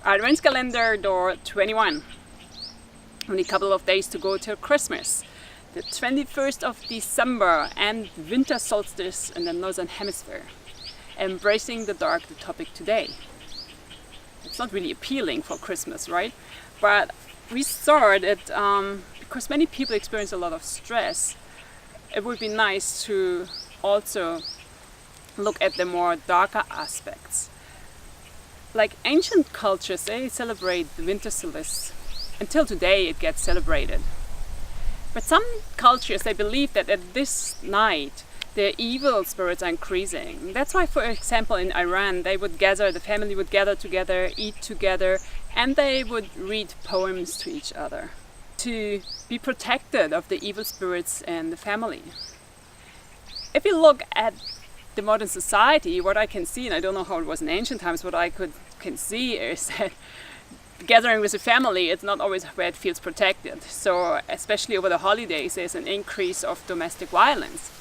Adventskalender door 21. Only a couple of days to go till Christmas. The 21st of December and winter solstice in the northern hemisphere. Embracing the dark, the topic today. It's not really appealing for Christmas, right? But we thought that because many people experience a lot of stress, it would be nice to also look at the more darker aspects. Like ancient cultures, they celebrate the winter solstice. Until today it gets celebrated. But some cultures, they believe that at this night the evil spirits are increasing. That's why, for example, in Iran, the family would gather together, eat together, and they would read poems to each other to be protected of the evil spirits in the family. If you look at the modern society, what I can see, and I don't know how it was in ancient times, what I can see is that gathering with a family, it's not always where it feels protected. So especially over the holidays, there's an increase of domestic violence.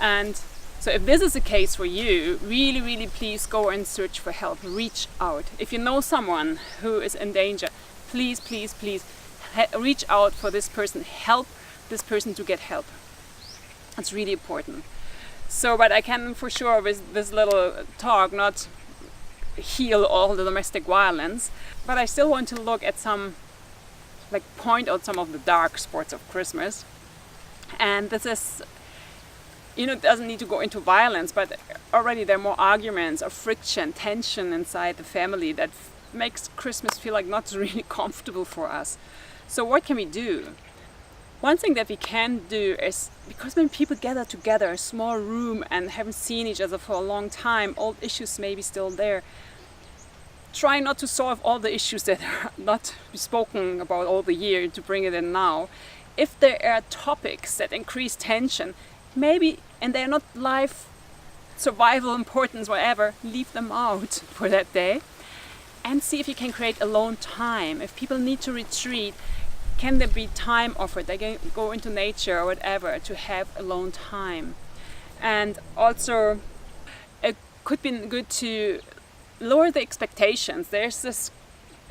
And so if this is the case for you, really, really please go and search for help. Reach out. If you know someone who is in danger, please, please, please reach out for this person. Help this person to get help. It's really important. So, but I can for sure with this little talk not heal all the domestic violence, but I still want to look at point out some of the dark spots of Christmas. And this is, it doesn't need to go into violence, but already there are more arguments or friction, tension inside the family that makes Christmas feel like not really comfortable for us. So what can we do? One thing that we can do is, because when people gather together, a small room, and haven't seen each other for a long time, old issues may be still there. Try not to solve all the issues that are not spoken about all the year to bring it in now. If there are topics that increase tension, maybe, and they're not life, survival importance, whatever, leave them out for that day. And see if you can create alone time. If people need to retreat, can there be time offered? They can go into nature or whatever to have alone time. And also, it could be good to lower the expectations. There's this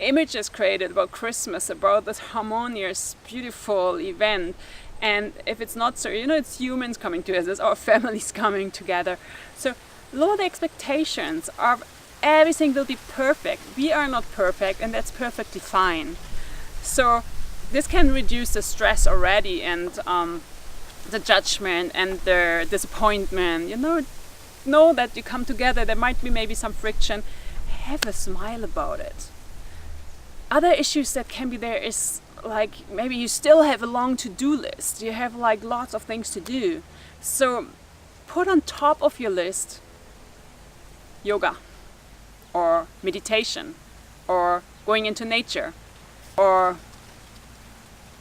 images created about Christmas, about this harmonious, beautiful event. And if it's not so, it's humans coming together, it's our families coming together. So lower the expectations of everything will be perfect. We are not perfect, and that's perfectly fine. So this can reduce the stress already, and the judgment and the disappointment. Know that you come together, there might be maybe some friction. Have a smile about it. Other issues that can be there is like maybe you still have a long to-do list. You have like lots of things to do. So put on top of your list yoga or meditation or going into nature or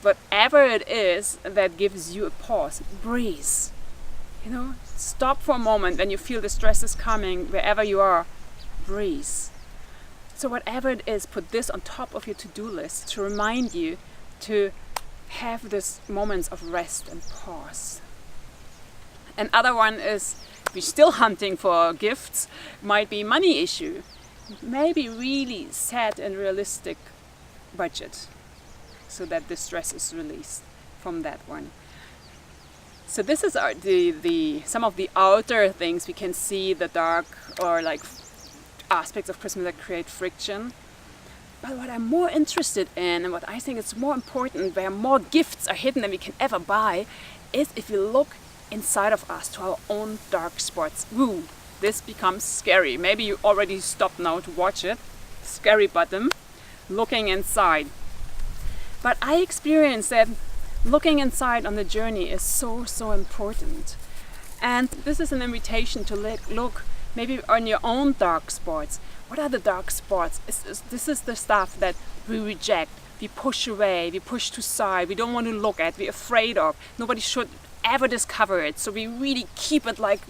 whatever it is that gives you a pause. Breathe. Stop for a moment when you feel the stress is coming, wherever you are. Breathe. So whatever it is, put this on top of your to-do list to remind you to have these moments of rest and pause. Another one is, if you're still hunting for gifts, might be money issue. Maybe really set and realistic budget so that the stress is released from that one. So this is some of the outer things we can see, the dark or like aspects of Christmas that create friction. But what I'm more interested in, and what I think is more important, where more gifts are hidden than we can ever buy, is if we look inside of us to our own dark spots. Woo! This becomes scary. Maybe you already stopped now to watch it. Scary button. Looking inside. But I experienced that looking inside on the journey is so, so important. And this is an invitation to look maybe on your own dark spots. What are the dark spots? This is the stuff that we reject, we push away, we push to side, we don't want to look at, we're afraid of. Nobody should ever discover it. So we really keep it like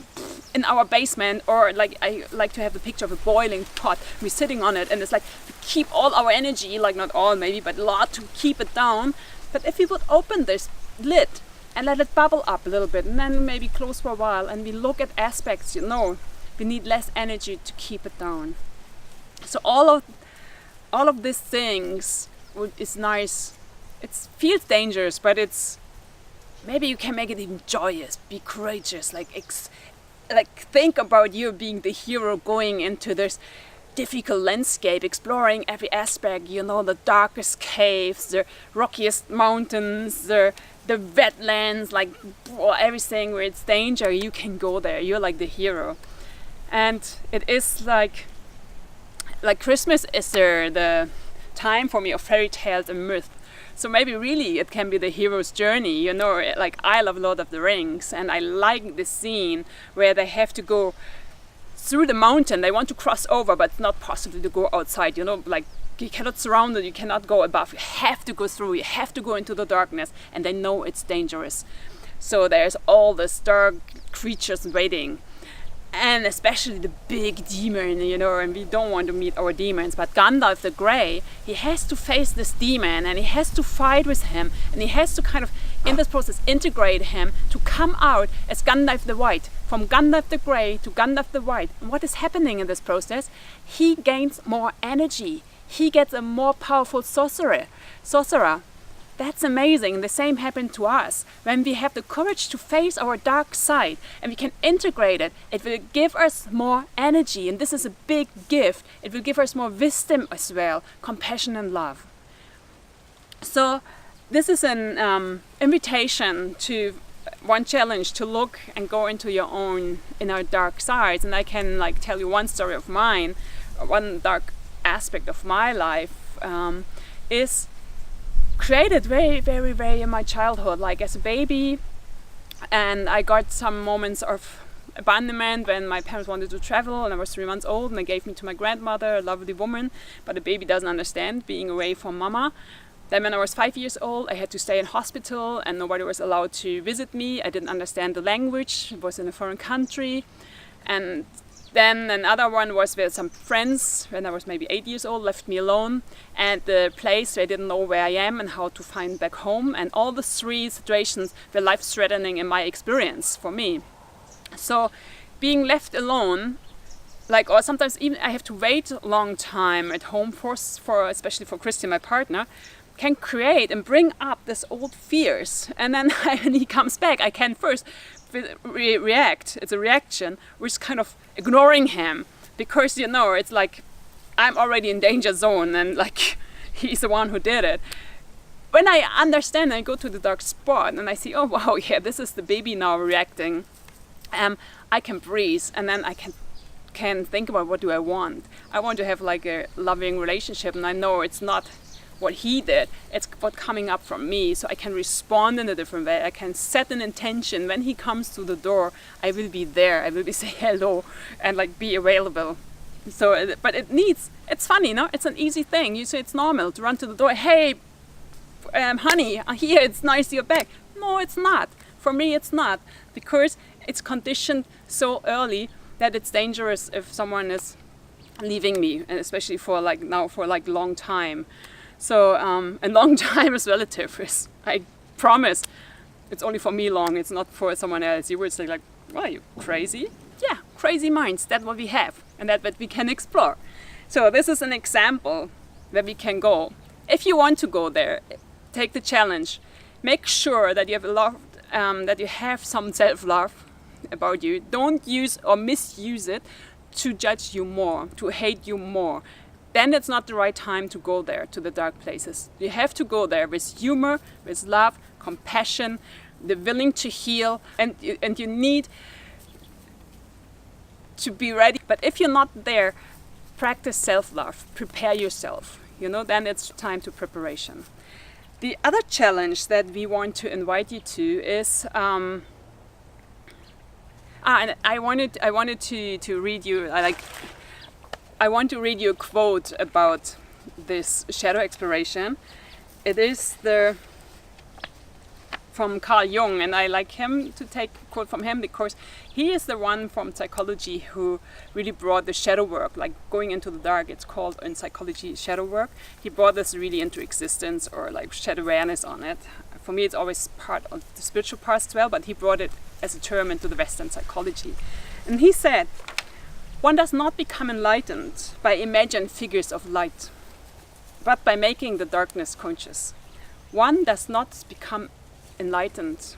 in our basement, or like I like to have the picture of a boiling pot. We're sitting on it and it's like we keep all our energy, like not all maybe, but a lot to keep it down. But if we would open this lid and let it bubble up a little bit and then maybe close for a while and we look at aspects, we need less energy to keep it down. So all of all of these things is nice. It feels dangerous, but it's maybe you can make it even joyous. Be courageous, like think about you being the hero going into this difficult landscape, exploring every aspect, the darkest caves, the rockiest mountains, the wetlands, like everything where it's danger, you can go there. You're like the hero. And it is like Christmas is the time for me of fairy tales and myth. So maybe really it can be the hero's journey, like I love Lord of the Rings, and I like the scene where they have to go through the mountain. They want to cross over, but it's not possible to go outside, like you cannot surround it, you cannot go above, you have to go through, you have to go into the darkness, and they know it's dangerous. So there's all these dark creatures waiting. And especially the big demon, and we don't want to meet our demons. But Gandalf the Grey, he has to face this demon, and he has to fight with him, and he has to kind of, in this process, integrate him to come out as Gandalf the White, from Gandalf the Grey to Gandalf the White. And what is happening in this process? He gains more energy. He gets a more powerful sorcerer. That's amazing. The same happened to us. When we have the courage to face our dark side and we can integrate it, it will give us more energy. And this is a big gift. It will give us more wisdom as well, compassion and love. So this is an invitation to one challenge, to look and go into your own inner dark sides. And I can tell you one story of mine. One dark aspect of my life is created very, very, very in my childhood, like as a baby. And I got some moments of abandonment when my parents wanted to travel and I was 3 months old, and they gave me to my grandmother, a lovely woman, but the baby doesn't understand being away from mama. Then when I was 5 years old, I had to stay in hospital and nobody was allowed to visit me. I didn't understand the language, it was in a foreign country. And then another one was where some friends, when I was maybe 8 years old, left me alone, and the place where I didn't know where I am and how to find back home. And all the three situations were life-threatening in my experience for me. So being left alone, or sometimes even I have to wait a long time at home for especially for Christian, my partner, can create and bring up this old fears. And then when he comes back, I can first react. It's a reaction, which is kind of ignoring him, because it's like I'm already in danger zone and he's the one who did it. When I understand, I go to the dark spot and I see, oh wow, yeah, this is the baby now reacting. I can breathe, and then I can think about, what do I want? I want to have a loving relationship, and I know it's not what he did, it's what's coming up from me, so I can respond in a different way. I can set an intention. When he comes to the door, I will be there, I will be say hello and be available. So but it's funny, it's an easy thing. You say it's normal to run to the door, hey honey, here, it's nice you're back. No, it's not. For me it's not, because it's conditioned so early that it's dangerous if someone is leaving me, and especially for now for long time. So, and long time is relative. I promise it's only for me long, it's not for someone else. You would say well, are you crazy? Yeah, crazy minds, that's what we have, and that's what we can explore. So this is an example where we can go. If you want to go there, take the challenge. Make sure that you have that you have some self-love about you. Don't use or misuse it to judge you more, to hate you more. Then it's not the right time to go there, to the dark places. You have to go there with humor, with love, compassion, the willing to heal, and you need to be ready. But if you're not there, practice self-love, prepare yourself, then it's time to preparation. The other challenge that we want to invite you to is, and I wanted to read you, I want to read you a quote about this shadow exploration. It is from Carl Jung, and I like him to take a quote from him because he is the one from psychology who really brought the shadow work, going into the dark. It's called in psychology shadow work. He brought this really into existence, or shadow awareness on it. For me, it's always part of the spiritual part as well, but he brought it as a term into the Western psychology. And he said, one does not become enlightened by imagined figures of light. but by making the darkness conscious. One does not become enlightened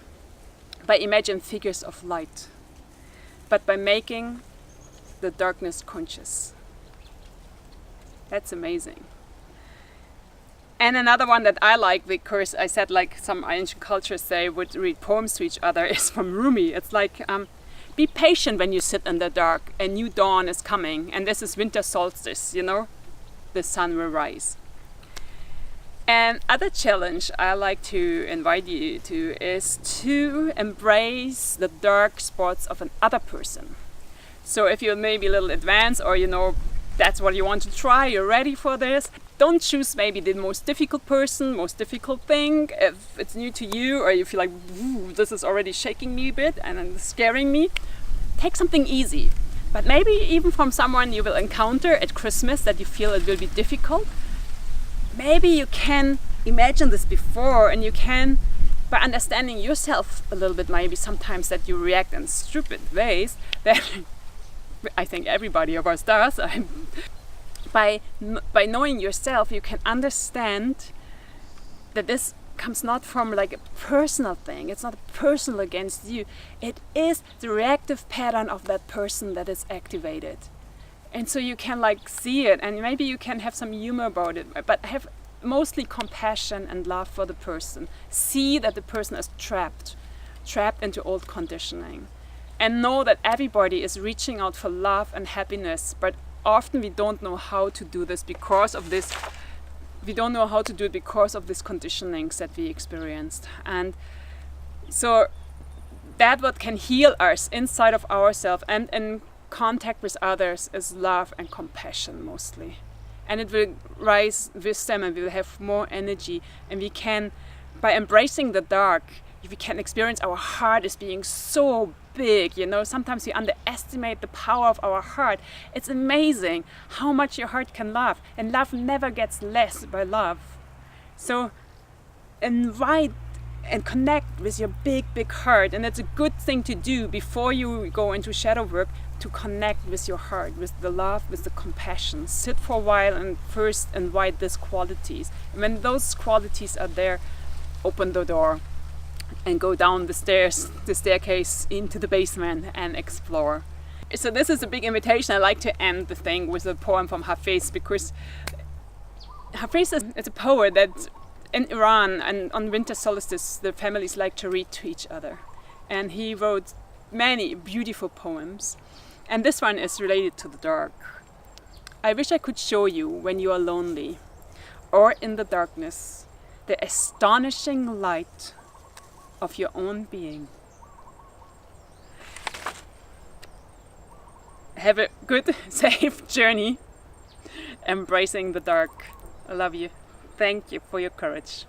by imagined figures of light, but by making the darkness conscious. That's amazing. And another one that I like, because I said like some ancient cultures they would read poems to each other, is from Rumi. It's like, be patient when you sit in the dark, a new dawn is coming. And this is winter solstice, you know, the sun will rise. And other challenge I like to invite you to is to embrace the dark spots of another person. So if you're maybe a little advanced, or you know, that's what you want to try, you're ready for this, don't choose maybe the most difficult person, most difficult thing. If it's new to you, or you feel like, this is already shaking me a bit and it's scaring me, take something easy. But maybe even from someone you will encounter at Christmas that you feel it will be difficult. Maybe you can imagine this before, and you can, by understanding yourself a little bit, maybe sometimes that you react in stupid ways, that I think everybody of us does. By knowing yourself, you can understand that this comes not from like a personal thing. It's not personal against you. It is the reactive pattern of that person that is activated. And so you can like see it, and maybe you can have some humor about it, but have mostly compassion and love for the person. See that the person is trapped into old conditioning. And know that everybody is reaching out for love and happiness, but often we don't know how to do this because of this. We don't know how to do it because of these conditionings that we experienced. And so that what can heal us inside of ourselves and in contact with others is love and compassion mostly. And it will rise wisdom, and we will have more energy. And we can, by embracing the dark, we can experience our heart as being so big, you know. Sometimes we underestimate the power of our heart. It's amazing how much your heart can love, and love never gets less by love. So invite and connect with your big heart, and it's a good thing to do before you go into shadow work, to connect with your heart, with the love, with the compassion. Sit for a while and first invite these qualities, and when those qualities are there, open the door and go down the staircase into the basement and explore. So this is a big invitation. I like to end the thing with a poem from Hafiz, because Hafiz is a poet that in Iran, and on winter solstice the families like to read to each other. And he wrote many beautiful poems, and this one is related to the dark. I wish I could show you when you are lonely, or in the darkness, the astonishing light of your own being. Have a good, safe journey embracing the dark. I love you. Thank you for your courage.